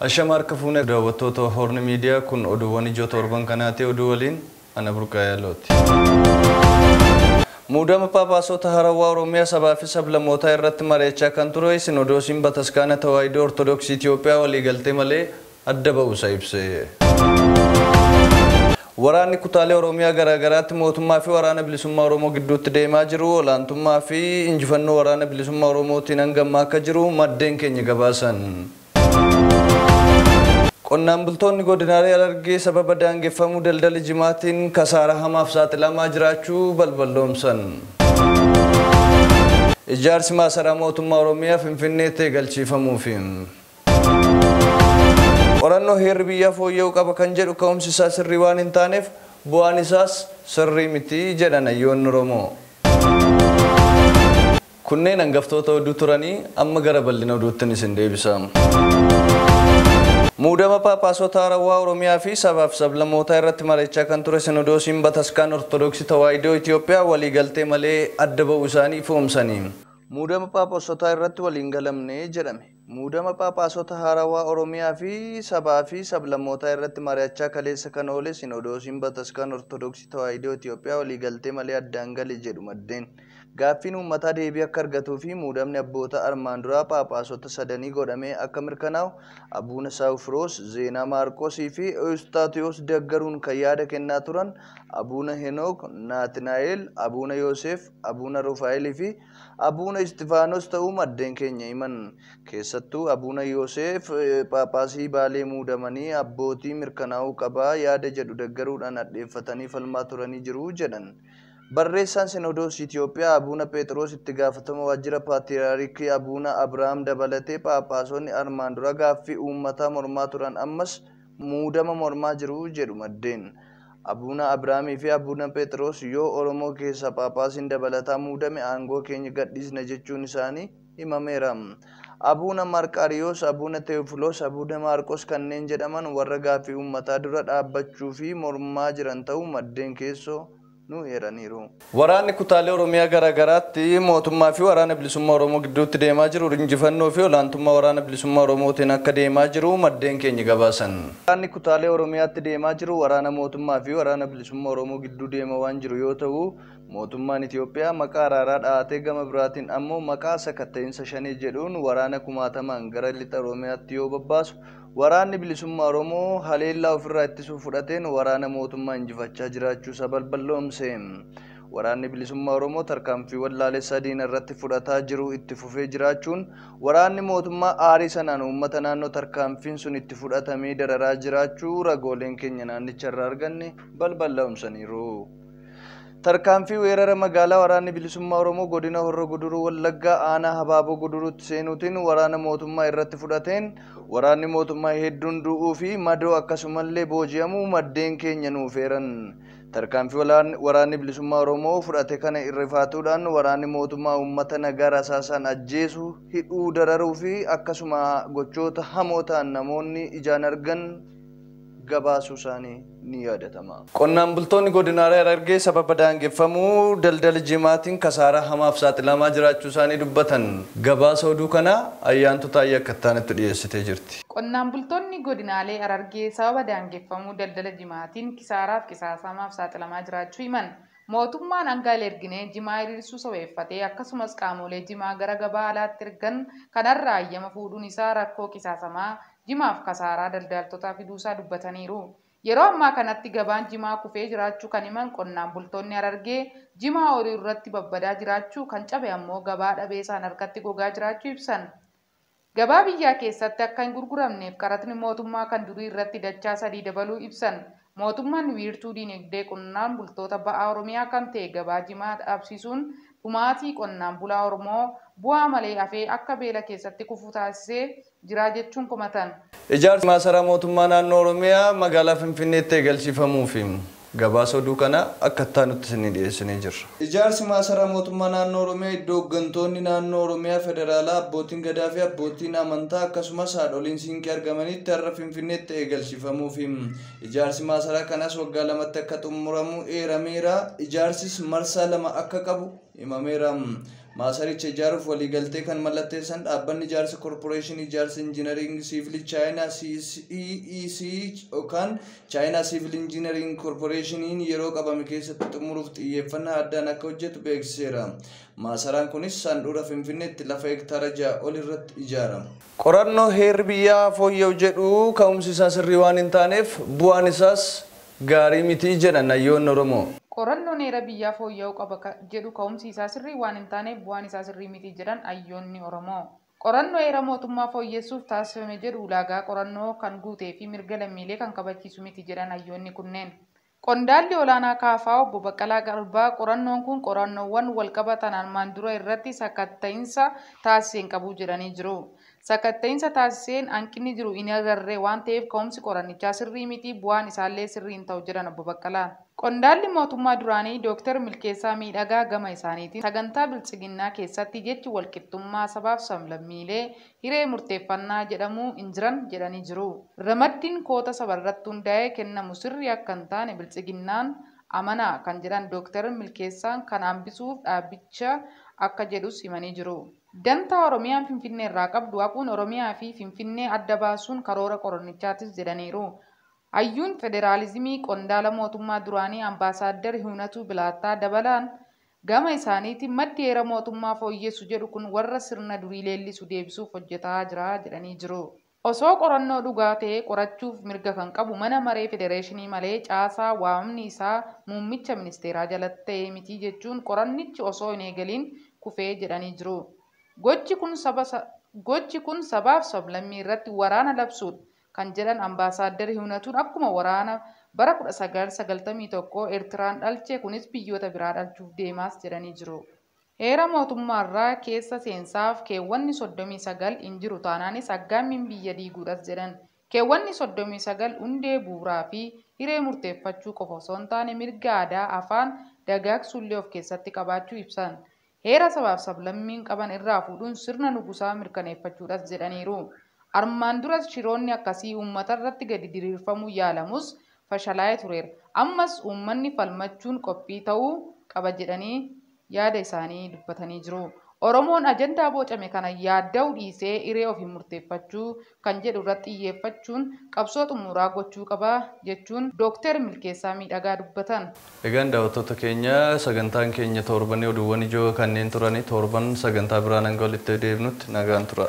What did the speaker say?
Ashamar kafune daawwattoota Horn Media kun oduuwwan ijoo torban kanaati oduu waliin ana burqaayalooti. Muudama Paapaasota Harawaa Oromiyaa sabaa fi sablammoota irratti mari'achaa kan ture Sinodoosiin Bataskaana Tawaahidoo Ortodoksii Itoophiyaa waliigaltee malee adda ba'uusaa ibse. Waraanni kutaalee Oromiyaa garaagaraatti mootummaa fi waraana bilisummaa Oromoo gidduutti deemaa jiru olaantummaa fi injifannoo waraana bilisummaa Oromootiin hangammaa akka jiru maddeen keenya gabaasan. Qonnaan bultoonni godinaalee Harargee sababa daangeffamuu daldala jimaatiin kasaara hamaaf saaxilamaa jiraachuu balballoomsan. Ijaarsi maasaraa mootummaa Oromiyaa Finfinneetti eegalchiifamuufi. Qorannoo heerri biyyaa fooyya'uu qaba kan jedhu ka'umsi isaa sirrii waan hin taaneef bu'aan isaas sirrii miti jedhan hayyoonni Oromoo. Kunneen hangaftoota oduu turanii amma gara bal'ina oduuttiin isin deebisa. Muudama Paapaasota Harawaa Oromiyaa fi sabaaf sablammoota irratti mari'achaa kan ture Sinodoosiin Bataskaana Ortodoksii Tawaahidoo Itoophiyaa waliigaltee malee adda ba'uu isaanii ifoomsanii. Muudama Paapaasota irratti waliin galamne jedhame. Muudama Paapaasota Harawaa Oromiyaa fi sabaa fi sablammoota irratti mari'achaa kaleessa kan oole Sinodoosiin Bataskaana Ortodoksii Tawaahidoo Itoophiyaa waliigaltee malee addaan gale jedhu maddeen. Gaaffiin uummataa deebii akka argatuu fi muudamni abboota armaan duraa Paapaasota sadanii godhamee akka mirkanaa'u Abuuna Saawufiroos, Zeenaa Maarqosii fi Eustaatiyoos Daggaruun kan yaada kennaa turan Abuuna Henook, Naatinaa'el, Abuuna Yoosef, Abuuna Rufaa'elii fi Abuuna Istifaanos ta'uu maddeen keenya himan. Keessattuu Abuuna Yoosef Paapaasii Baalee muudamanii abbootii mirkanaa'uu qabaa yaada jedhu deggaruudhaan addeeffatanii falmaa turanii jiru jedhan. Barreessaan Sinodoosii Itoophiyaa Abuuna Phexros itti gaafatama waajjira Paatiriyaarkii Abuuna Abrahaam dabalatee Paapaasonni armaan dura gaaffii uummataa mormaa turan ammas muudama mormaa jiru jedhu maddeen. Abuuna Abrahaamii fi Abuuna Phexros yoo Oromoo keessa Paapaasiin dabalataa muudame aangoo keenya gadhiisna jechuun isaanii himameera. Abuuna Marqaariyoos, Abuuna Teofiloos, Abuuna Maarqos kanneen jedhaman warra gaaffii uummataa dura dhaabbachuu fi mormaa jiran ta'uu maddeen keessoo nu eeraniiru. Waraanni kutaalee Oromiyaa garaagaraatti mootummaa fi waraana bilisummaa Oromoo gidduutti deemaa jiru injifannoo fi olaantummaa waraana bilisummaa Oromootiin akka deemaa jiru maddeen keenya gabaasan. Waraanni kutaalee Oromiyaatti deemaa jiru waraana mootummaa fi waraana bilisummaa Oromoo gidduu deemaa waan jiru yoo ta'u mootummaan Itoophiyaa maqaa araaraa dhahatee gama biraatiin ammoo maqaa sakatta'insa shanii jedhuun waraana kumaatamaan gara lixa Oromiyaatti yoo babbaasu waraanni bilisummaa Oromoo haleellaa ofirraa ittisuuf fudhateen waraana mootummaa injifachaa jiraachuu isaa balballoomse. Waraanni bilisummaa Oromoo tarkaanfii wallaalessaa diina irratti fudhataa jiru itti fufee jiraachuun waraanni mootummaa aarii sanaan uummata naannoo tarkaanfiin sun itti fudhatamee dararaa jiraachuu ragooleen keenya naannicharraa arganne balballoomsaniiru. Tarkaanfii weerara magaalaa waraanni bilisummaa Oromoo godina Horroo Guduruu Wallaggaa aanaa Habaaboo Guduruutti seenuutiin waraana mootummaa irratti fudhateen waraanni mootummaa hedduun du'uu fi madoo akkasumallee booji'amuu maddeen keenya nuuf eeran. Tarkaanfii waraanni bilisummaa Oromoo fudhate kana irrifaatuudhaan waraanni mootummaa uummata nagaa rasaasaan ajjeesuu, hidhuu, dararuu fi akkasuma gochoota hamoo ta'an namoonni ijaan argan gabaasuu isaanii ni yaadatama. Qonnaan bultoonni godinaalee Harargee sababa daangeffamuu daldala jimaatiin kasaaraa hamaaf saaxilamaa jiraachuu isaanii dubbatan. Gabaasa oduu kana ayyaantu taayee akka ta'anitti dhiyeessitee jirti. Qonnaan bultoonni godinaalee Harargee sababa daangeffamuu daldala jimaatiin kisaaraaf qisaasamaaf saaxilamaa jiraachuu himan. Mootummaan hanga erginee jimaa hiriirsuu saweeffatee akkasumas qaamolee jimaa gara gabaa alaatti ergan kanarraa ayyama fuudhuun isaa rakkoo qisaasamaa jimaaf kasaaraa daldaltootaa fiduusaa dubbataniiru. Yeroo ammaa kanatti gabaan jimaa kufee jiraachuu kan himan qonnaan bultoonni Harargee jimaa olii irratti babbadaa jiraachuu kan cabe ammoo gabaa dhabee isaan harkatti gogaa jiraachuu ibsan. Gabaa biyyaa keessatti akka hin gurguramneef qaratni mootummaa kan durii irratti dachaa 3 dabaluu ibsan. Mootummaan wiirtuu diinagdee qonnaan bultoota ba'aa Oromiyaa kan ta'e gabaa jimaa dhaabsisuun dhumaatii qonnaan bulaa Oromoo bu'aa malee hafee akka beela keessatti kufu taasisee jira jechuun komatan. Ijaarsi maasaraa mootummaa naannoo Oromiyaa magaalaa Finfinneetti eegalchiifamuufi gabaasa oduu kana akka ta'anitti isin dhiyeessinee jirra. Ijaarsi maasaraa mootummaa naannoo Oromiyaa iddoo hooggantoonni naannoo Oromiyaa federaalaa abbootiin gadaa fi abbootiin amantaa akkasumas haadholiin siinqee argamanitti har'a Finfinneetti eegalchiifamuufi ijaarsi maasaraa kanas waggaa 2tti akka xumuramu eerameera. Ijaarsis marsaa 2 akka qabu himameera. Maasaricha ijaaruuf waliigaltee kan mallatteessan dhaabbanni ijaarsa Corporation Ijaarsa Engineering Civil China CEC yookaan China Civil Engineering Corporationiin yeroo qabame keessatti xumuruuf xiyyeeffannaa addaan akka hojjetu beeksiseera. Maasaraan kunis handhuura Finfinneetti lafa hektaara 6 ol irratti ijaarama. Qorannoo heerri biyyaa fooyya'u jedhu ka'umsi isaa sirrii waan hin taaneef bu'aan isaas gaarii miti jedhan hayyoonni Oromoo. Qorannoon heera biyyaa fooyya'uu qaba jedhu ka'umsi isaa sirrii waan hin taaneef bu'aan isaa sirrii miti jedhan hayyoonni Oromoo. Qorannoo heera mootummaa fooyyessuuf taasifame jedhu ulaagaa qorannoo kan guutee fi mirga lammiilee kan kabachiisu miti jedhan hayyoonni kunneen. Qondaalli olaanaa kaafaa obbo Baqqalaa Garbaa qorannoon kun qorannoowwan walqabatan armaan dura irratti sakatta'insa taasiseen qabu jedhanii jiru. Sakatta'insa taasiseen hanqinni jiru hin agarree waan ta'eef ka'umsi qorannichaa sirrii miti bu'aan isaallee sirrii hin ta'u jedhan obbo Baqqalaan. Qondaalli mootummaa duraanii Dooktar Milkeessaa Miidhagaa gama isaaniitiin sagantaa bilchiginnaa keessatti jechi walqixxummaa sabaaf sablammiilee hiree murteeffannaa jedhamu hin jiran jedhanii jiru. Ramaddiin koota sabarratti hundaa'ee kennamu sirrii akka hin taane bilchiginnaan amanaa kan jedhan Dooktar Milkeessaan kan hambisuuf dhaabbicha akka jedhus himanii jiru. Dantaa Oromiyaan Finfinnee irraa qabdu haquun Oromiyaa fi Finfinnee adda baasuun karoora qorannichaatis jedhaniiru. Hayyuun federaalizimii qondaala mootummaa duraanii Ambaasaadder Hiwunatuu Bilaattaa dabalaan gama isaaniitiin maddi heera mootummaa fooyyessu jedhu kun warra sirna durii leellisu deebisuuf hojjetaa jira jedhanii jiru. Osoo qorannoo dhugaa ta'e qorachuuf mirga kan qabu mana maree federeeshinii malee caasaa waamni isaa muummicha ministeeraa jalatti ta'e miti jechuun qorannichi osoo hin eegaliin kufee jedhanii jiru. Gochi kun sabaaf sablammii irratti waraana labsuudha kan jedhan Ambaasaadder Hiwunatuun akkuma waraana bara 1991 Eertiraan dhalche kunis biyyoota biraa dhalchuuf deemaas jedhanii jiru. Heera mootummaarraa keessa seensaaf keewwanni 39 hin jiru taanaanis aggaammiin biyya diiguudhas jedhan. Keewwanni 39 hundee bu'uuraa fi hiree murteeffachuu qofa osoo hin taane mirga aadaa afaan dagaagsullee of keessatti qabaachuu ibsan. Heera sabaaf sablammiin qaban irraa fuudhuun sirna nugusaa mirkaneeffachuudhas jedhaniiru. Armaan duras shiroonni akkasii uummata irratti gadi diriirfamuu yaalamus fashalaa'ee tureera. Ammas uummanni falmachuun qophii ta'uu qaba jedhanii yaada isaanii dubbatanii jiru. Oromoon ajandaa bocame kana yaadda'uu dhiisee hiree ofii murteeffachuu kan jedhu irratti xiyyeeffachuun qabsoo xumuraa gochuu qaba jechuun Dooktar Milkeessaa Miidhagaa dubbatan. Egaan daawwattoota keenya sagantaan keenya torbanii oduuwwan ijoo kanneen turanii torban sagantaa biraan hanga walitti deebinutti nagaan tura.